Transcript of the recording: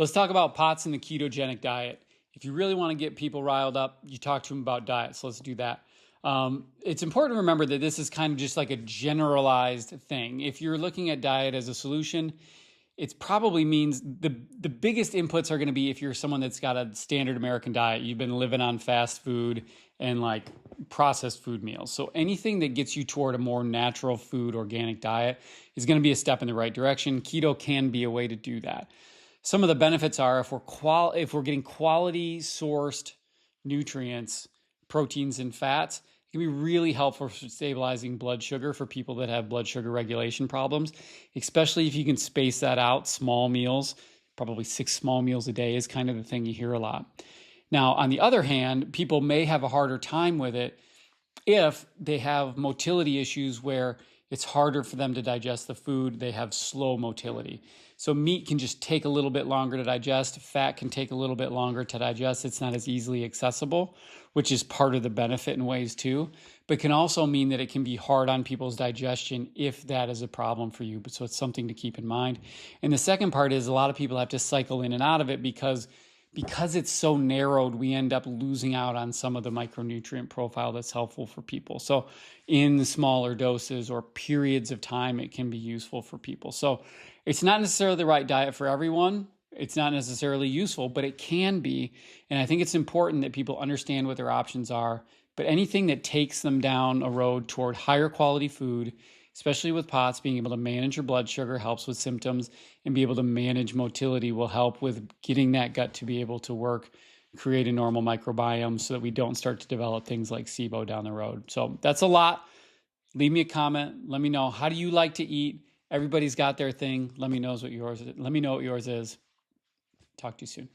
Let's talk about POTS and the ketogenic diet. If you really want to get people riled up, you talk to them about diet. So let's do that. It's important to remember that this is kind of just like a generalized thing. If you're looking at diet as a solution, it probably means the biggest inputs are going to be if you're someone that's got a standard American diet. You've been living on fast food and like processed food meals. So anything that gets you toward a more natural food, organic diet is going to be a step in the right direction. Keto can be a way to do that. Some of the benefits are if we're getting quality sourced nutrients, proteins, and fats, it can be really helpful for stabilizing blood sugar for people that have blood sugar regulation problems, especially if you can space that out. Small meals, probably 6 small meals a day is kind of the thing you hear a lot. Now, on the other hand, people may have a harder time with it if they have motility issues where it's harder for them to digest the food. They have slow motility. So meat can just take a little bit longer to digest. Fat can take a little bit longer to digest. It's not as easily accessible, which is part of the benefit in ways too, but can also mean that it can be hard on people's digestion if that is a problem for you. But so it's something to keep in mind. And the second part is a lot of people have to cycle in and out of it because it's so narrowed, we end up losing out on some of the micronutrient profile that's helpful for people. So in the smaller doses or periods of time, it can be useful for people. So it's not necessarily the right diet for everyone. It's not necessarily useful, but it can be. And I think it's important that people understand what their options are. But anything that takes them down a road toward higher quality food, especially with POTS, being able to manage your blood sugar helps with symptoms, and be able to manage motility will help with getting that gut to be able to work, create a normal microbiome so that we don't start to develop things like SIBO down the road. So that's a lot. Leave me a comment. Let me know, how do you like to eat? Everybody's got their thing. Let me know what yours is. Talk to you soon.